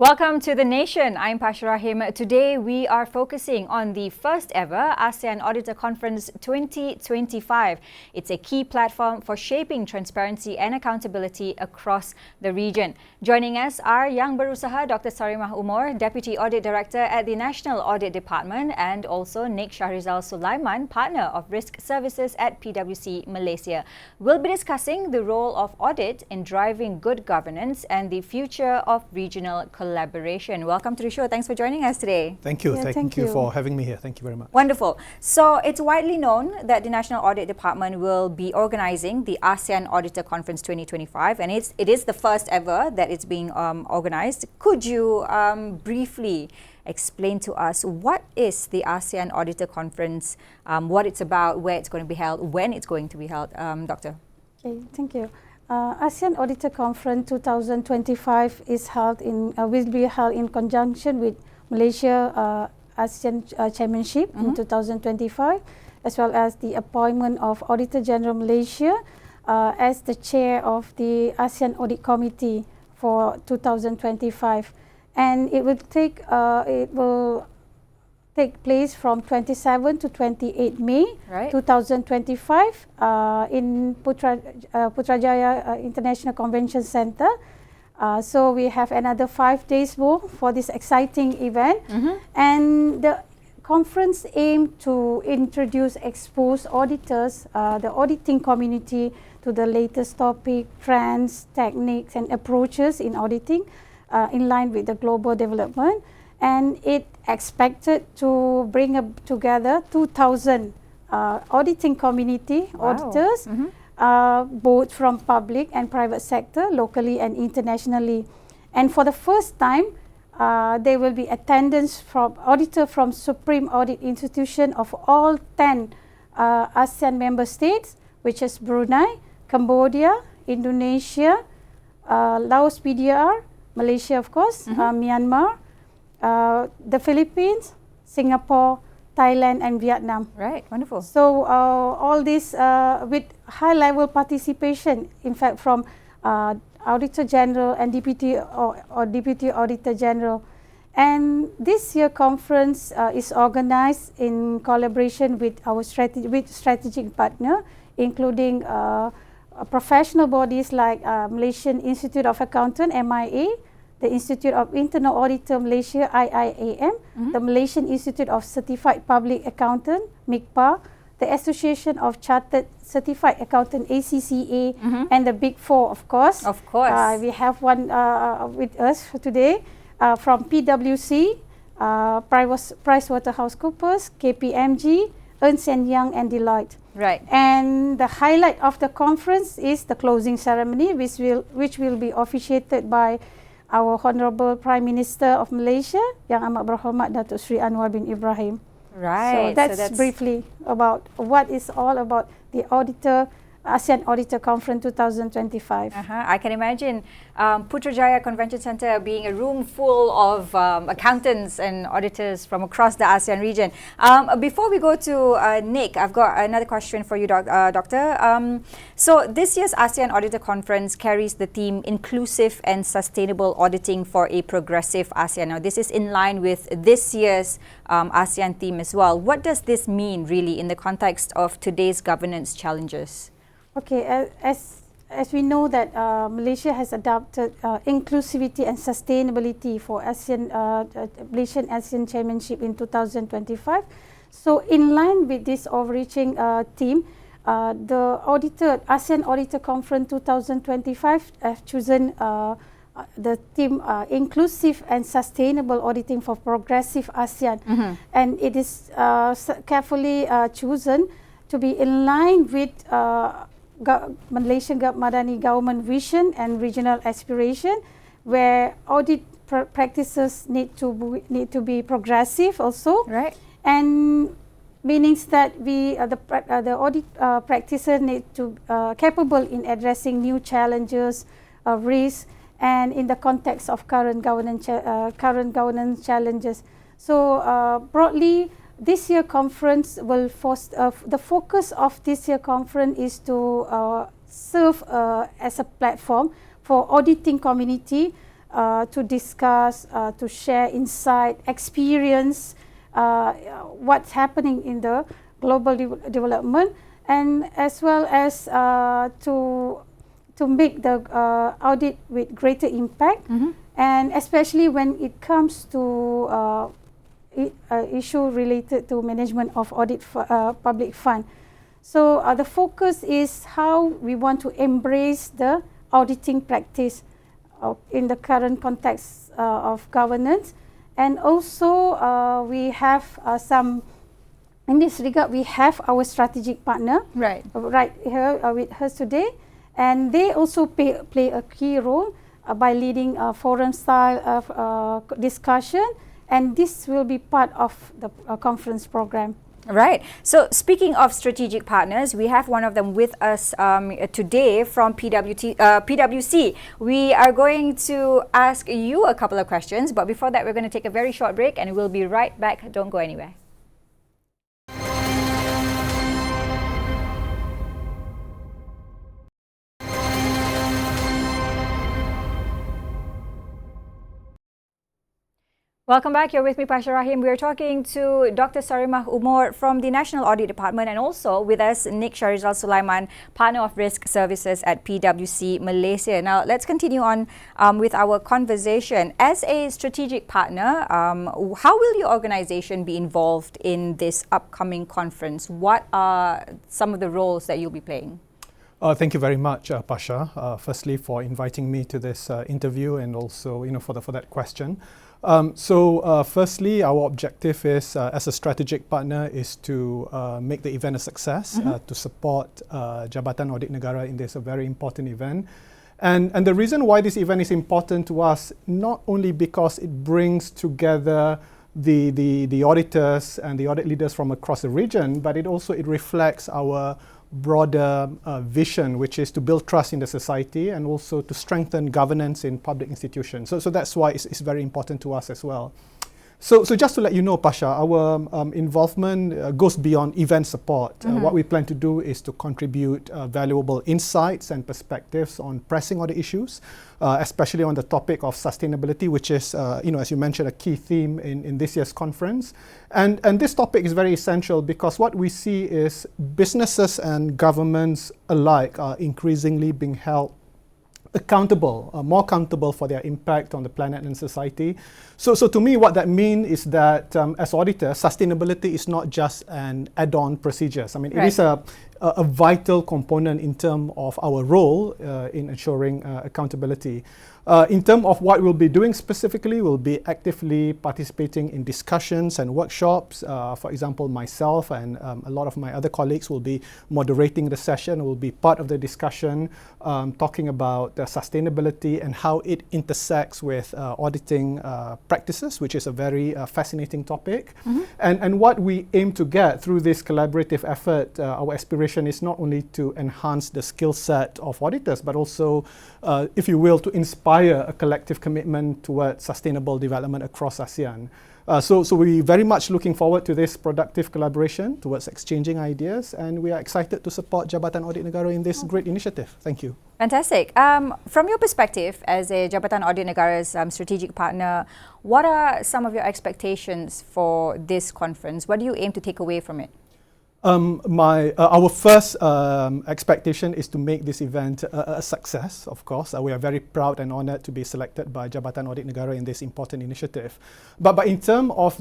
Welcome to The Nation. I'm PASHA RAHIM. Today we are focusing on the first ever ASEAN Auditor Conference 2025. It's a key platform for shaping transparency and accountability across the region. Joining us are Yang Berusaha Dr. SARIMAH UMOR, Deputy Audit Director at the National Audit Department, and also Nik SHAHRIZAL SULAIMAN, Partner of Risk Services at PwC Malaysia. We'll be discussing the role of audit in driving good governance and the future of regional collaboration. Welcome to the show. Thanks for joining us today. Thank you. Thank you for having me here. Thank you very much. Wonderful. So it's widely known that the National Audit Department will be organizing the ASEAN Auditor Conference 2025, and it is the first ever that it's being organized. Could you briefly explain to us what is the ASEAN Auditor Conference, what it's about, where it's going to be held, when it's going to be held, Doctor? Okay, thank you. ASEAN Auditor Conference 2025 will be held in conjunction with Malaysia ASEAN Chairmanship in 2025, as well as the appointment of Auditor General Malaysia as the chair of the ASEAN Audit Committee for 2025, and it will take place from 27 to 28 May 2025 in Putrajaya International Convention Center. So we have another 5 days more for this exciting event. And the conference aimed to expose auditors, the auditing community, to the latest topic, trends, techniques and approaches in auditing in line with the global development. And it expected to bring together 2,000 auditing community auditors, both from public and private sector, locally and internationally. And for the first time, there will be attendance from auditor from Supreme Audit Institution of all 10 ASEAN member states, which is Brunei, Cambodia, Indonesia, Laos PDR, Malaysia of course, Myanmar, the Philippines, Singapore, Thailand and Vietnam. Right, wonderful. So all this with high-level participation, in fact, from Auditor General and Deputy Auditor General. And this year conference is organized in collaboration with our strategic partner, including professional bodies like Malaysian Institute of Accountants, MIA, the Institute of Internal Auditor Malaysia, IIAM, the Malaysian Institute of Certified Public Accountant, MICPA, the Association of Chartered Certified Accountant, ACCA, and the Big Four, of course. Of course. We have one with us today from PwC, PricewaterhouseCoopers, KPMG, Ernst & Young and Deloitte. Right. And the highlight of the conference is the closing ceremony, which will be officiated by our Honorable Prime Minister of Malaysia, Yang Amat Berhormat Datuk Seri Anwar bin Ibrahim. Right. So that's briefly about what is all about the ASEAN Auditor Conference 2025. I can imagine Putrajaya Convention Center being a room full of accountants and auditors from across the ASEAN region. Before we go to Nick, I've got another question for you, Doctor. So this year's ASEAN Auditor Conference carries the theme Inclusive and Sustainable Auditing for a Progressive ASEAN. Now, this is in line with this year's ASEAN theme as well. What does this mean really in the context of today's governance challenges? Okay, as we know that Malaysia has adopted inclusivity and sustainability for Malaysian ASEAN Chairmanship in 2025. So in line with this overreaching theme, the ASEAN Auditor Conference 2025 have chosen the theme Inclusive and Sustainable Auditing for Progressive ASEAN. And it is carefully chosen to be in line with Malaysian Madani government vision and regional aspiration, where audit practices need to be progressive also. Right. And meanings that the audit practices need to capable in addressing new challenges, risks, and in the context of current governance challenges. So broadly, this year conference will the focus of this year conference is to serve as a platform for auditing community to discuss, to share insight, experience, what's happening in the global development, and as well as to make the audit with greater impact, and especially when it comes to issue related to management of audit public fund. So the focus is how we want to embrace the auditing practice in the current context of governance, and also we have in this regard we have our strategic partner right here with us today, and they also play a key role by leading a forum style of discussion, and this will be part of the conference program. Right. So speaking of strategic partners, we have one of them with us today from PwC. We are going to ask you a couple of questions, but before that we're going to take a very short break and we'll be right back. Don't go anywhere. Welcome back. You're with me, PASHA RAHIM. We're talking to Dr. SARIMAH UMOR from the National Audit Department, and also with us, Nik SHAHRIZAL SULAIMAN, Partner of Risk Services at PwC Malaysia. Now, let's continue on with our conversation. As a strategic partner, how will your organization be involved in this upcoming conference? What are some of the roles that you'll be playing? Thank you very much, PASHA, firstly for inviting me to this interview, and also for that question. Firstly, our objective is, as a strategic partner, is to make the event a success, to support Jabatan Audit Negara in this very important event. And the reason why this event is important to us, not only because it brings together the auditors and the audit leaders from across the region, but it reflects our broader vision, which is to build trust in the society and also to strengthen governance in public institutions. So that's why it's very important to us as well. So just to let you know, PASHA, our involvement goes beyond event support. What we plan to do is to contribute valuable insights and perspectives on pressing audit issues, especially on the topic of sustainability, which is, as you mentioned, a key theme in this year's conference. And this topic is very essential because what we see is businesses and governments alike are increasingly being held accountable, more accountable for their impact on the planet and society. So to me, what that means is that as auditors, sustainability is not just an add-on procedure. I mean, it is a vital component in terms of our role in ensuring accountability. In terms of what we'll be doing specifically, we'll be actively participating in discussions and workshops. For example, myself and a lot of my other colleagues will be moderating the session, will be part of the discussion, talking about sustainability and how it intersects with auditing practices, which is a very fascinating topic. And what we aim to get through this collaborative effort, our aspiration is not only to enhance the skill set of auditors, but also, if you will, to inspire a collective commitment towards sustainable development across ASEAN. So we're very much looking forward to this productive collaboration towards exchanging ideas, and we are excited to support Jabatan Audit Negara in this great initiative. Thank you. Fantastic. From your perspective as a Jabatan Audit Negara's strategic partner, what are some of your expectations for this conference? What do you aim to take away from it? Our first expectation is to make this event a success, of course. We are very proud and honoured to be selected by Jabatan Audit Negara in this important initiative. But in terms of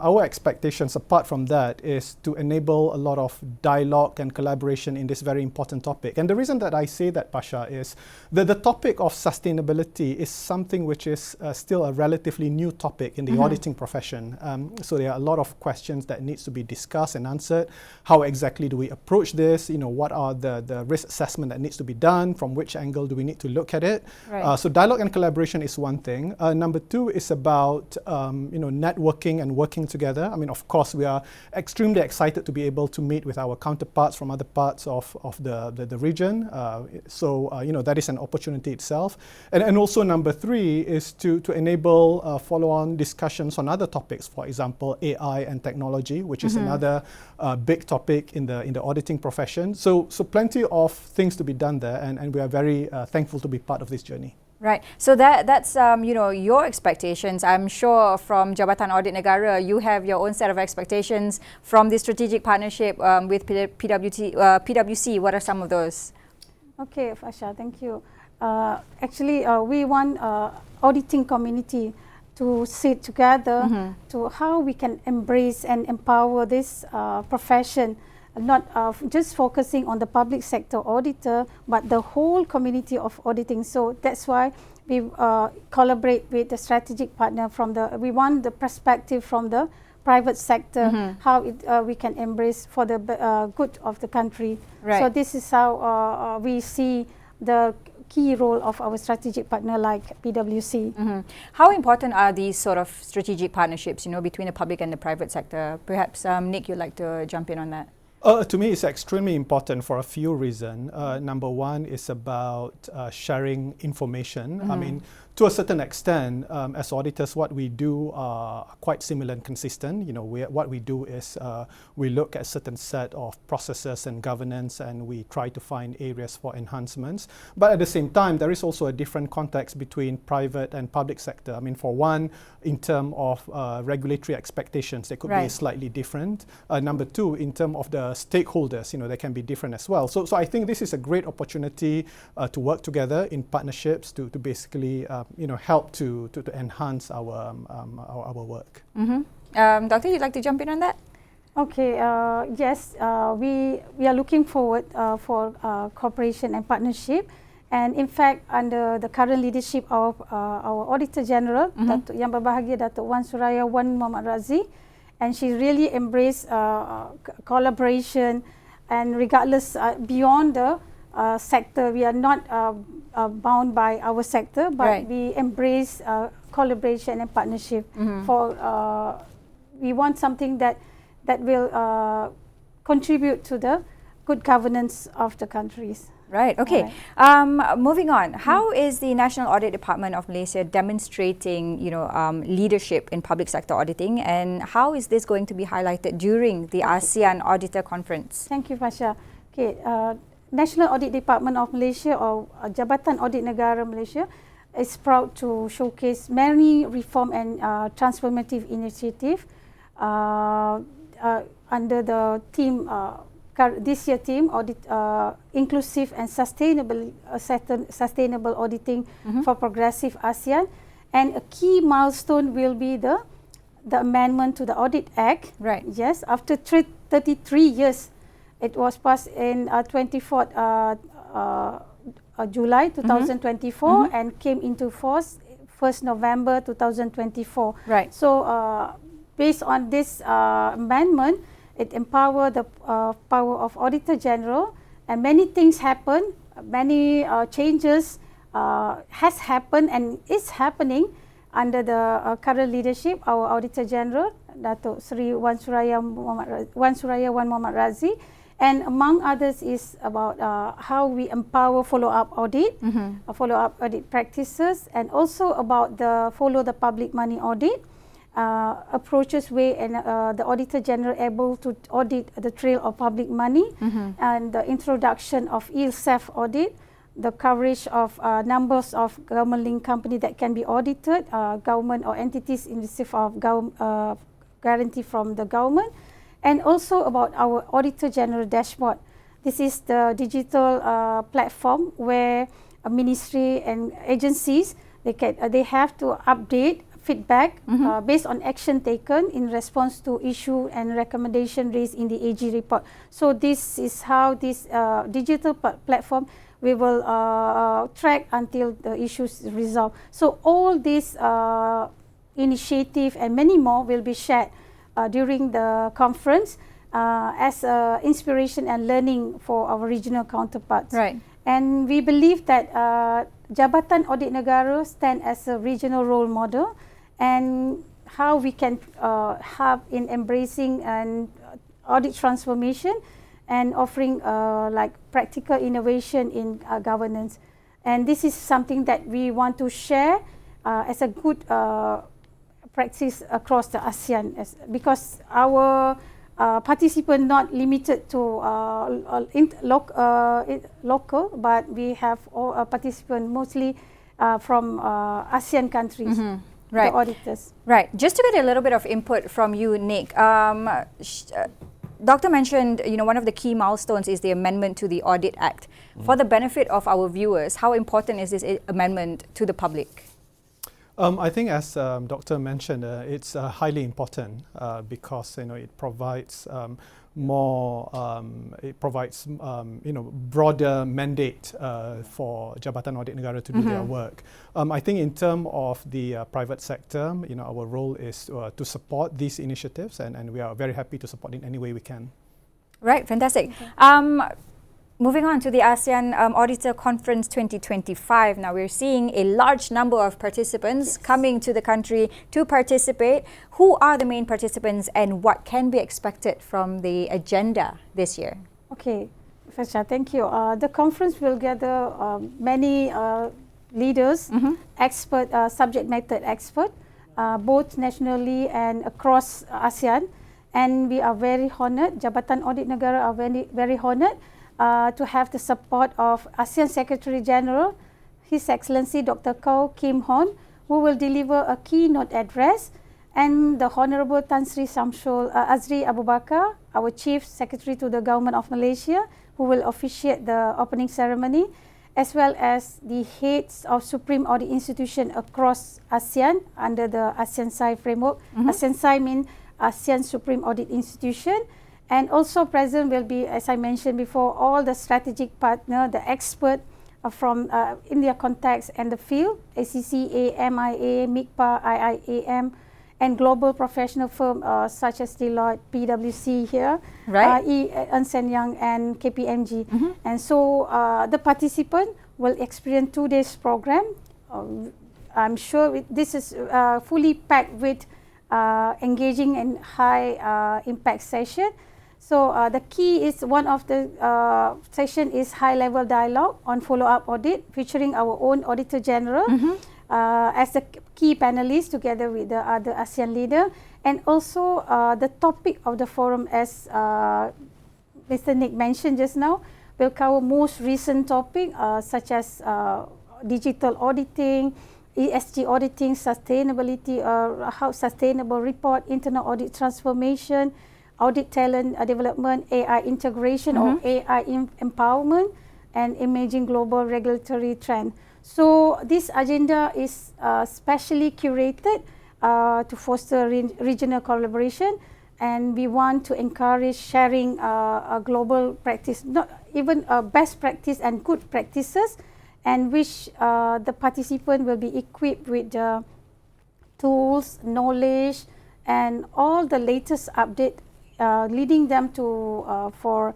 our expectations, apart from that, is to enable a lot of dialogue and collaboration in this very important topic. And the reason that I say that, PASHA, is that the topic of sustainability is something which is still a relatively new topic in the auditing profession. So there are a lot of questions that needs to be discussed and answered. How exactly do we approach this? What are the risk assessment that needs to be done? From which angle do we need to look at it? Right. So dialogue and collaboration is one thing. Number two is about networking and working together. I mean, of course, we are extremely excited to be able to meet with our counterparts from other parts of the region. That is an opportunity itself. And also number three is to enable follow-on discussions on other topics. For example, AI and technology, which is another big topic in the auditing profession. So plenty of things to be done there, and we are very thankful to be part of this journey. Right. So that's your expectations. I'm sure from Jabatan Audit Negara, you have your own set of expectations from the strategic partnership with PwC. What are some of those? Okay, Fasha, thank you. Actually, we want auditing community to sit together to how we can embrace and empower this profession, not just focusing on the public sector auditor, but the whole community of auditing. So that's why we collaborate with the strategic partner we want the perspective from the private sector, how we can embrace for the good of the country. Right. So this is how we see the key role of our strategic partner like PwC. How important are these sort of strategic partnerships, between the public and the private sector? Perhaps, Nick, you'd like to jump in on that. To me, it's extremely important for a few reasons. Number one is about sharing information. I mean, to a certain extent, as auditors, what we do are quite similar and consistent. What we do is we look at a certain set of processes and governance, and we try to find areas for enhancements. But at the same time, there is also a different context between private and public sector. I mean, for one, in terms of regulatory expectations, they could be slightly different. Number two, in terms of the stakeholders, they can be different as well. So I think this is a great opportunity to work together in partnerships to basically help to enhance our work. Doctor, you'd like to jump in on that? Okay, yes, we are looking forward for cooperation and partnership. And in fact, under the current leadership of our Auditor General, Datuk Yang Berbahagia Datuk Wan Suraya Wan Muhammad Razi, and she really embraced collaboration, and regardless beyond the sector, we are not bound by our sector, but we embrace collaboration and partnership. We want something that will contribute to the good governance of the countries. Right, okay. Moving on, how is the National Audit Department of Malaysia demonstrating, leadership in public sector auditing, and how is this going to be highlighted during the ASEAN Auditor Conference? Thank you, Fasha. Okay, National Audit Department of Malaysia, or Jabatan Audit Negara Malaysia, is proud to showcase many reform and transformative initiatives under the theme. This year theme, audit, inclusive and sustainable auditing for progressive ASEAN, and a key milestone will be the amendment to the Audit Act. Right. Yes, after 33 years, it was passed in 24th July 2024 and came into force 1st November 2024. Right. So based on this amendment, it empowered the power of Auditor General, and many things happen, many changes has happened and is happening under the current leadership, our Auditor General, Datuk Sri Wan Suraya Wan Muhammad Razi, and among others is about how we empower follow-up audit, follow-up audit practices, and also about the follow the public money audit. Approaches way and the Auditor General able to audit the trail of public money, and the introduction of self audit, the coverage of numbers of government-linked companies that can be audited, government or entities in receipt of guarantee from the government, and also about our Auditor General dashboard. This is the digital platform where a ministry and agencies they have to update feedback based on action taken in response to issue and recommendation raised in the AG report. So this is how this digital platform we will track until the issues resolved. So all these initiative and many more will be shared during the conference as inspiration and learning for our regional counterparts. Right. And we believe that Jabatan Audit Negara stand as a regional role model, and how we can have in embracing an audit transformation and offering like practical innovation in governance. And this is something that we want to share as a good practice across the ASEAN, because our participants not limited to local, but we have all participants mostly from ASEAN countries, right. the auditors. Right. Just to get a little bit of input from you, Nick, Doctor mentioned, one of the key milestones is the amendment to the Audit Act. For the benefit of our viewers, how important is this amendment to the public? I think, as Doctor mentioned, it's highly important because it provides broader mandate for Jabatan Audit Negara to do their work. I think in terms of the private sector, our role is to support these initiatives, and we are very happy to support in any way we can. Right, fantastic. Moving on to the ASEAN Auditor Conference 2025. Now we're seeing a large number of participants coming to the country to participate. Who are the main participants and what can be expected from the agenda this year? Okay, Fasha, thank you. The conference will gather many leaders, expert, subject matter expert, both nationally and across ASEAN. And we are very honored, Jabatan Audit Negara are very honored to have the support of ASEAN Secretary General, His Excellency Dr. Koh Kim Hon, who will deliver a keynote address, and the Honorable Tan Sri Samsul Azri Abu Bakar, our Chief Secretary to the Government of Malaysia, who will officiate the opening ceremony, as well as the heads of Supreme Audit Institution across ASEAN under the ASEAN SAI framework. ASEAN SAI means ASEAN Supreme Audit Institution. And also present will be, as I mentioned before, all the strategic partner, the expert from India context and the field, ACCA, MIA, MICPA, IIAM, and global professional firm such as Deloitte, PwC here, Ernst & Young, and KPMG. And so the participant will experience 2 days program. I'm sure this is fully packed with engaging and high impact session. So the key is, one of the session is high-level dialogue on follow-up audit, featuring our own Auditor General as the key panelist together with the other ASEAN leader. And also the topic of the forum, as Mr. Nick mentioned just now, will cover most recent topic such as digital auditing, ESG auditing, sustainability, how sustainable report, internal audit transformation, audit talent development, AI integration or AI empowerment, and emerging global regulatory trend. So this agenda is specially curated to foster regional collaboration, and we want to encourage sharing a global practice, not even best practice and good practices, and which the participant will be equipped with the tools, knowledge, and all the latest update leading them to for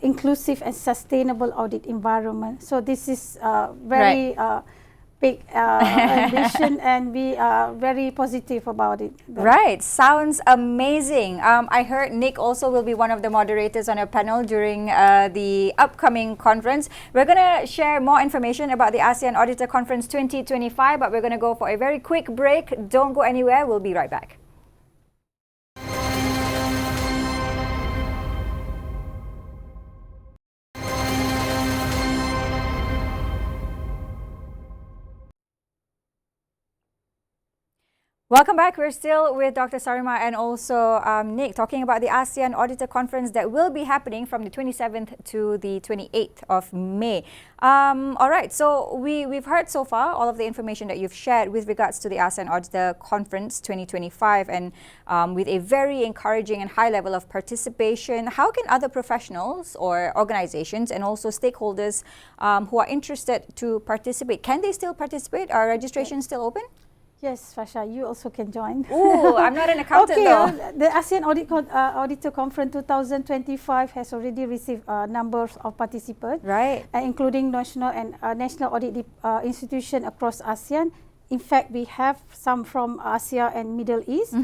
inclusive and sustainable audit environment. So this is very big ambition, and we are very positive about it. Right, sounds amazing. I heard Nick also will be one of the moderators on a panel during the upcoming conference. We're going to share more information about the ASEAN Auditor Conference 2025, but we're going to go for a very quick break. Don't go anywhere, we'll be right back. Welcome back. We're still with Dr. SARIMAH and also Nick, talking about the ASEAN Auditor Conference that will be happening from the 27th to the 28th of May. All right, so we've heard so far all of the information that you've shared with regards to the ASEAN Auditor Conference 2025, and with a very encouraging and high level of participation. How can other professionals or organizations and also stakeholders who are interested to participate, can they still participate? Are registrations still open? Yes, Fasha, you also can join. Oh, I'm not an accountant though. The ASEAN Auditor Conference 2025 has already received numbers of participants, right? Including national and national audit institutions across ASEAN. In fact, we have some from Asia and Middle East,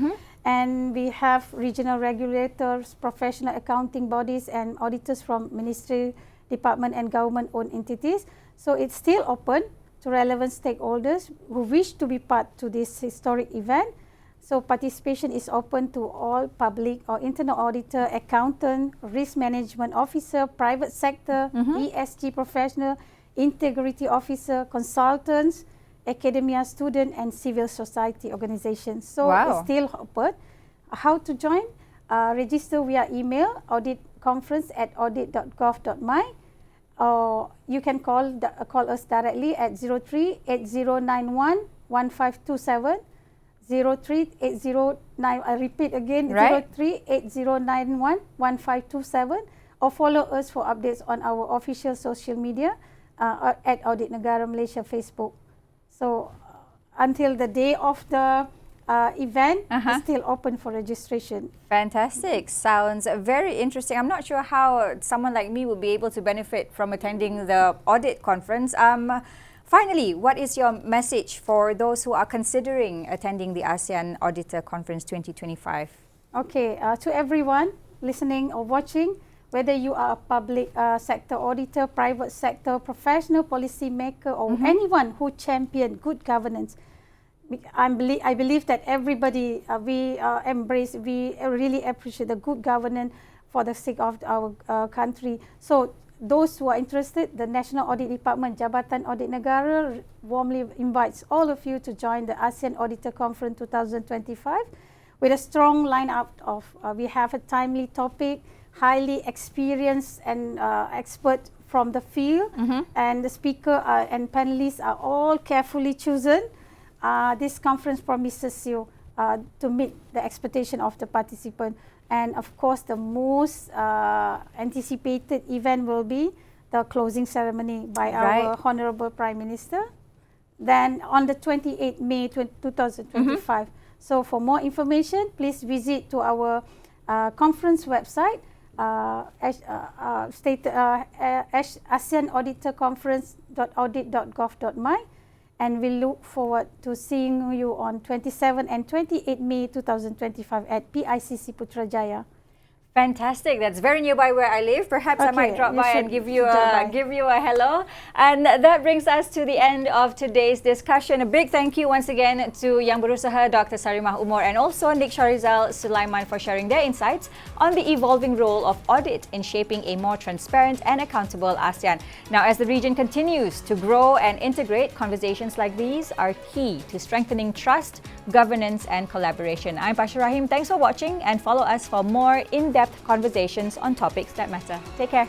and we have regional regulators, professional accounting bodies, and auditors from ministry, department, and government-owned entities. So it's still open to relevant stakeholders who wish to be part to this historic event. So participation is open to all public or internal auditor, accountant, risk management officer, private sector, ESG professional, integrity officer, consultants, academia, student and civil society organizations. So wow. it's still open. How to join? Register via email, auditconference@audit.gov.my, or you can call us directly at 03-8091-1527, 03-809, I repeat again, right. 03-8091-1527, or follow us for updates on our official social media at Audit Negara Malaysia Facebook. So until the day of the event, is still open for registration. Fantastic. Sounds very interesting. I'm not sure how someone like me would be able to benefit from attending the audit conference. Finally, what is your message for those who are considering attending the ASEAN Auditor Conference 2025? Okay, to everyone listening or watching, whether you are a public sector auditor, private sector, professional policy maker, or anyone who champion good governance, I believe that everybody, we embrace, we really appreciate the good governance for the sake of our country. So those who are interested, the National Audit Department, Jabatan Audit Negara warmly invites all of you to join the ASEAN Auditor Conference 2025 with a strong lineup of, we have a timely topic, highly experienced and expert from the field, and the speaker and panelists are all carefully chosen. This conference promises you to meet the expectation of the participant. And of course, the most anticipated event will be the closing ceremony by our Honorable Prime Minister. Then on the 28th May 2025. So for more information, please visit to our conference website, ASEANauditorconference.audit.gov.my, and we look forward to seeing you on 27 and 28 May 2025 at PICC Putrajaya. Fantastic. That's very nearby where I live. Perhaps I might drop by and give you a hello. And that brings us to the end of today's discussion. A big thank you once again to Yang Berusaha, Dr. SARIMAH UMOR, and also Nik SHAHRIZAL, SULAIMAN for sharing their insights on the evolving role of audit in shaping a more transparent and accountable ASEAN. Now, as the region continues to grow and integrate, conversations like these are key to strengthening trust, governance, and collaboration. I'm PASHA RAHIM. Thanks for watching, and follow us for more in-depth conversations on topics that matter. Take care.